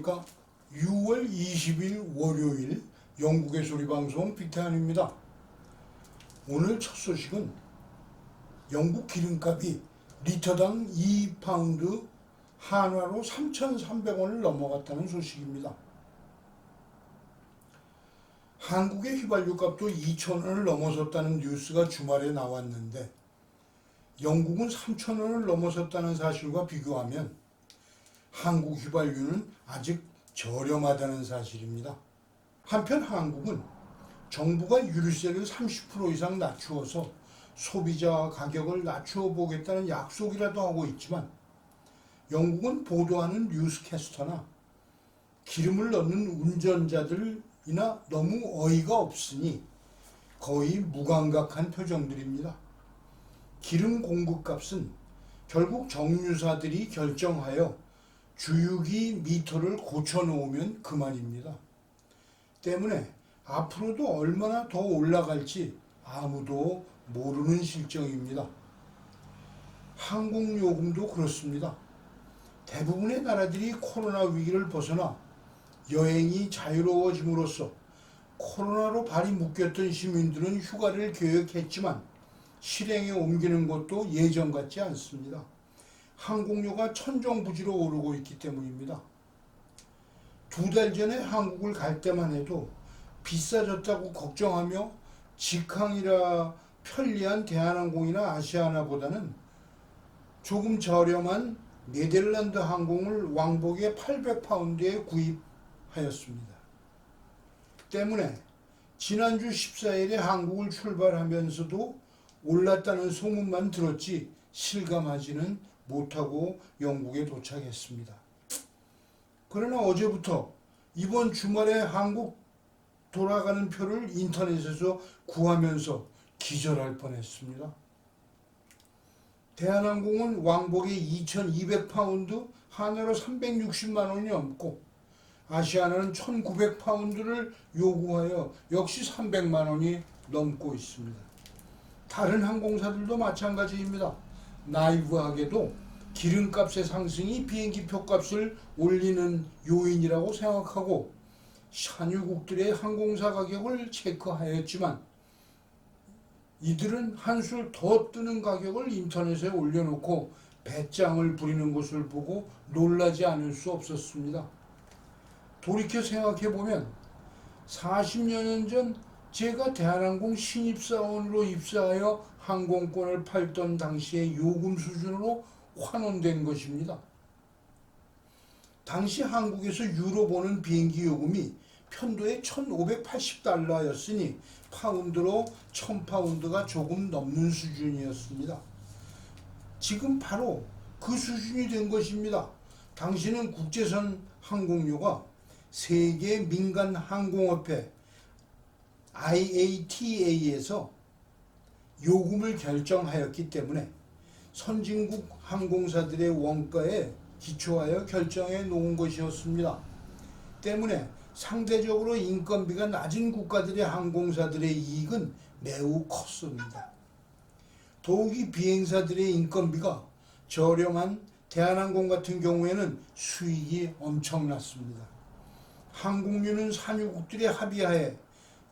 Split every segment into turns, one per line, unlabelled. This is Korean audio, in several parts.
안녕하십니까. 6월 20일 월요일 영국의 소리방송 빅태환입니다. 오늘 첫 소식은 영국 기름값이 리터당 2파운드 한화로 3,300원을 넘어갔다는 소식입니다. 한국의 휘발유 값도 2,000원을 넘어섰다는 뉴스가 주말에 나왔는데 영국은 3,000원을 넘어섰다는 사실과 비교하면 한국 휘발유는 아직 저렴하다는 사실입니다. 한편 한국은 정부가 유류세를 30% 이상 낮추어서 소비자 가격을 낮추어 보겠다는 약속이라도 하고 있지만 영국은 보도하는 뉴스캐스터나 기름을 넣는 운전자들이나 너무 어이가 없으니 거의 무감각한 표정들입니다. 기름 공급값은 결국 정유사들이 결정하여 주유기 미터를 고쳐놓으면 그만입니다. 때문에 앞으로도 얼마나 더 올라갈지 아무도 모르는 실정입니다. 항공요금도 그렇습니다. 대부분의 나라들이 코로나 위기를 벗어나 여행이 자유로워짐으로써 코로나로 발이 묶였던 시민들은 휴가를 계획했지만 실행에 옮기는 것도 예전 같지 않습니다. 항공료가 천정부지로 오르고 있기 때문입니다. 2달 전에 한국을 갈 때만 해도 비싸졌다고 걱정하며 직항이라 편리한 대한항공이나 아시아나보다는 조금 저렴한 네덜란드 항공을 왕복에 800파운드에 구입하였습니다. 때문에 지난주 14일에 한국을 출발하면서도 올랐다는 소문만 들었지 실감하지는 못하고 영국에 도착했습니다. 그러나 어제부터 이번 주말에 한국 돌아가는 표를 인터넷에서 구하면서 기절할 뻔했습니다. 대한항공은 왕복에 2,200파운드, 한화로 360만 원이 넘고 아시아나는 1,900파운드를 요구하여 역시 300만 원이 넘고 있습니다. 다른 항공사들도 마찬가지입니다. 나이브하게도 기름값의 상승이 비행기 표값을 올리는 요인이라고 생각하고 산유국들의 항공사 가격을 체크하였지만 이들은 한술 더 뜨는 가격을 인터넷에 올려놓고 배짱을 부리는 것을 보고 놀라지 않을 수 없었습니다. 돌이켜 생각해보면 40여 년 전 제가 대한항공 신입사원으로 입사하여 항공권을 팔던 당시의 요금 수준으로 환원된 것입니다. 당시 한국에서 유로 보는 비행기 요금이 편도에 1,580달러였으니 파운드로 1,000파운드가 조금 넘는 수준이었습니다. 지금 바로 그 수준이 된 것입니다. 당시는 국제선 항공료가 세계 민간 항공협회 IATA에서 요금을 결정하였기 때문에 선진국 항공사들의 원가에 기초하여 결정해 놓은 것이었습니다. 때문에 상대적으로 인건비가 낮은 국가들의 항공사들의 이익은 매우 컸습니다. 더욱이 비행사들의 인건비가 저렴한 대한항공 같은 경우에는 수익이 엄청났습니다. 항공료는 산유국들의 합의하에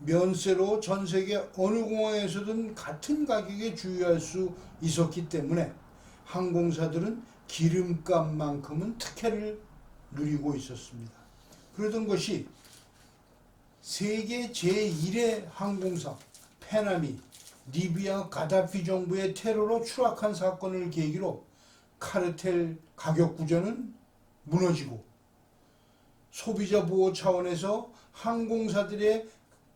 면세로 전 세계 어느 공항에서든 같은 가격에 주유할 수 있었기 때문에 항공사들은 기름값만큼은 특혜를 누리고 있었습니다. 그러던 것이 세계 제1의 항공사 페나미 리비아 가다피 정부의 테러로 추락한 사건을 계기로 카르텔 가격 구조는 무너지고 소비자 보호 차원에서 항공사들의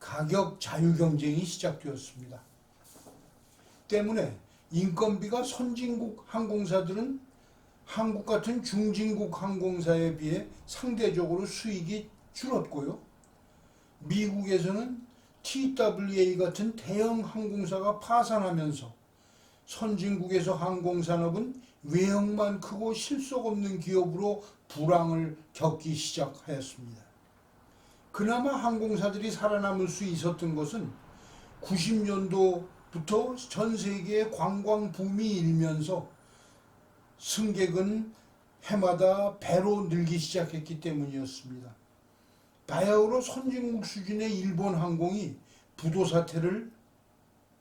가격 자유 경쟁이 시작되었습니다. 때문에 인건비가 선진국 항공사들은 한국 같은 중진국 항공사에 비해 상대적으로 수익이 줄었고요. 미국에서는 TWA 같은 대형 항공사가 파산하면서 선진국에서 항공산업은 외형만 크고 실속 없는 기업으로 불황을 겪기 시작하였습니다. 그나마 항공사들이 살아남을 수 있었던 것은 90년도부터 전 세계의 관광 붐이 일면서 승객은 해마다 배로 늘기 시작했기 때문이었습니다. 바야흐로 선진국 수준의 일본 항공이 부도 사태를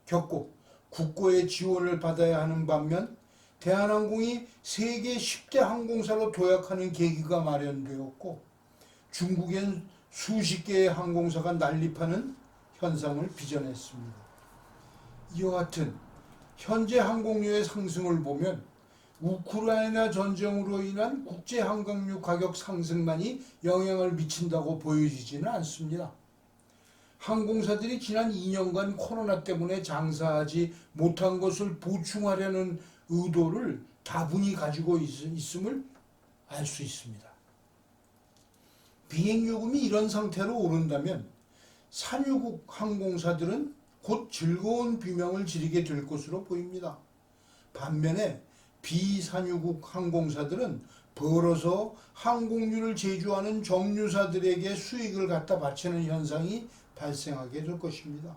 겪고 국고의 지원을 받아야 하는 반면 대한항공이 세계 10대 항공사로 도약하는 계기가 마련되었고 중국엔 수십 개의 항공사가 난립하는 현상을 빚어냈습니다. 이와 같은 현재 항공료의 상승을 보면 우크라이나 전쟁으로 인한 국제 항공료 가격 상승만이 영향을 미친다고 보여지지는 않습니다. 항공사들이 지난 2년간 코로나 때문에 장사하지 못한 것을 보충하려는 의도를 다분히 가지고 있음을 알 수 있습니다. 비행요금이 이런 상태로 오른다면 산유국 항공사들은 곧 즐거운 비명을 지르게 될 것으로 보입니다. 반면에 비산유국 항공사들은 벌어서 항공료를 제조하는 정유사들에게 수익을 갖다 바치는 현상이 발생하게 될 것입니다.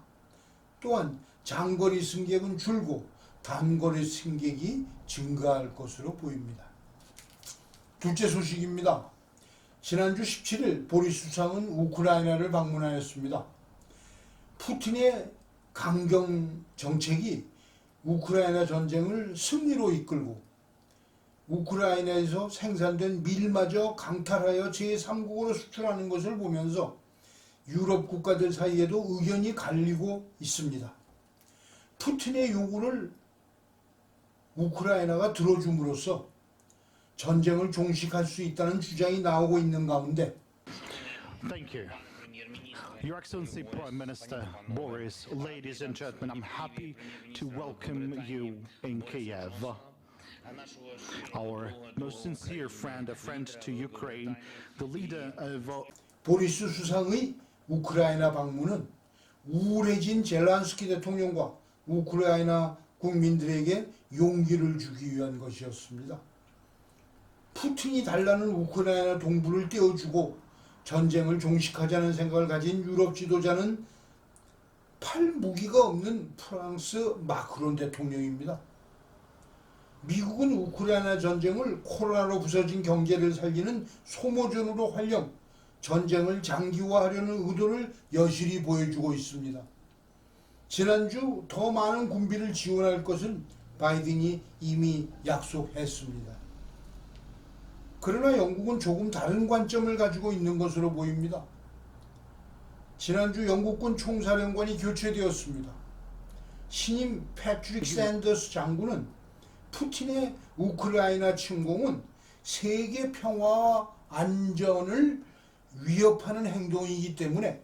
또한 장거리 승객은 줄고 단거리 승객이 증가할 것으로 보입니다. 둘째 소식입니다. 지난주 17일 보리스 수상은 우크라이나를 방문하였습니다. 푸틴의 강경 정책이 우크라이나 전쟁을 승리로 이끌고 우크라이나에서 생산된 밀마저 강탈하여 제3국으로 수출하는 것을 보면서 유럽 국가들 사이에도 의견이 갈리고 있습니다. 푸틴의 요구를 우크라이나가 들어줌으로써 전쟁을 종식할 수 있다는 주장이 나오고 있는 가운데
Thank you. Your Excellency Prime Minister Boris, ladies and gentlemen, I'm happy to welcome you in Kiev. Our most sincere friend, a friend to Ukraine, the leader of
보리스 수상의 우크라이나 방문은 우울해진 젤란스키 대통령과 우크라이나 국민들에게 용기를 주기 위한 것이었습니다. 푸틴이 달라는 우크라이나 동부를 떼어주고 전쟁을 종식하자는 생각을 가진 유럽 지도자는 팔 무기가 없는 프랑스 마크론 대통령입니다. 미국은 우크라이나 전쟁을 코로나로 부서진 경제를 살리는 소모전으로 활용, 전쟁을 장기화하려는 의도를 여실히 보여주고 있습니다. 지난주 더 많은 군비를 지원할 것을 바이든이 이미 약속했습니다. 그러나 영국은 조금 다른 관점을 가지고 있는 것으로 보입니다. 지난주 영국군 총사령관이 교체되었습니다. 신임 패트릭 샌더스 장군은 푸틴의 우크라이나 침공은 세계 평화와 안전을 위협하는 행동이기 때문에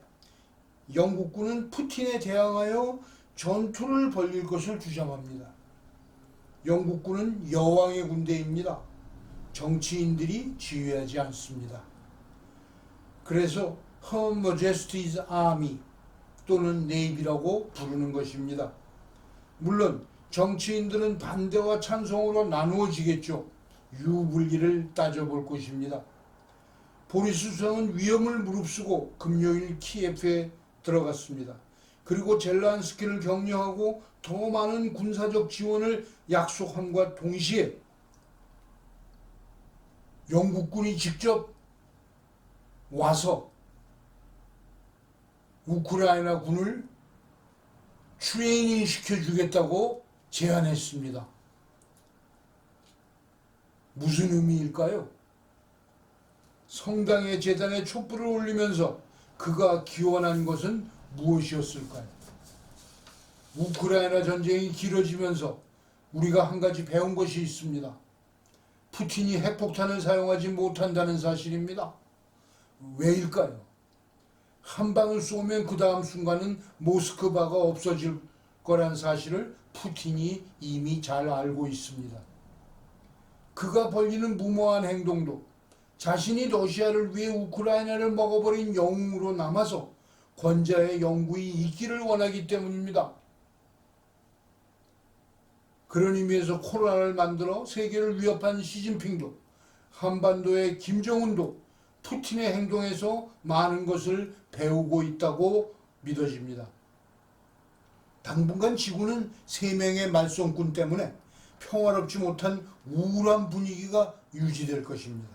영국군은 푸틴에 대항하여 전투를 벌일 것을 주장합니다. 영국군은 여왕의 군대입니다. 정치인들이 지휘하지 않습니다. 그래서 Her Majesty's Army 또는 Navy라고 부르는 것입니다. 물론 정치인들은 반대와 찬성으로 나누어지겠죠. 유불리를 따져볼 것입니다. 보리스 수상은 위험을 무릅쓰고 금요일 키예프에 들어갔습니다. 그리고 젤란스키를 격려하고 더 많은 군사적 지원을 약속함과 동시에 영국군이 직접 와서 우크라이나 군을 트레이닝 시켜주겠다고 제안했습니다. 무슨 의미일까요? 성당의 제단에 촛불을 올리면서 그가 기원한 것은 무엇이었을까요? 우크라이나 전쟁이 길어지면서 우리가 한 가지 배운 것이 있습니다. 푸틴이 핵폭탄을 사용하지 못한다는 사실입니다. 왜일까요? 한 방을 쏘면 그 다음 순간은 모스크바가 없어질 거란 사실을 푸틴이 이미 잘 알고 있습니다. 그가 벌이는 무모한 행동도 자신이 러시아를 위해 우크라이나를 먹어버린 영웅으로 남아서 권자의 영구히 있기를 원하기 때문입니다. 그런 의미에서 코로나를 만들어 세계를 위협한 시진핑도 한반도의 김정은도 푸틴의 행동에서 많은 것을 배우고 있다고 믿어집니다. 당분간 지구는 3명의 말썽꾼 때문에 평화롭지 못한 우울한 분위기가 유지될 것입니다.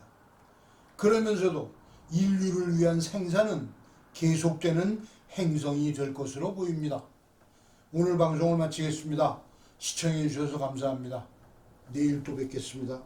그러면서도 인류를 위한 생산은 계속되는 행성이 될 것으로 보입니다. 오늘 방송을 마치겠습니다. 시청해 주셔서 감사합니다. 내일 또 뵙겠습니다.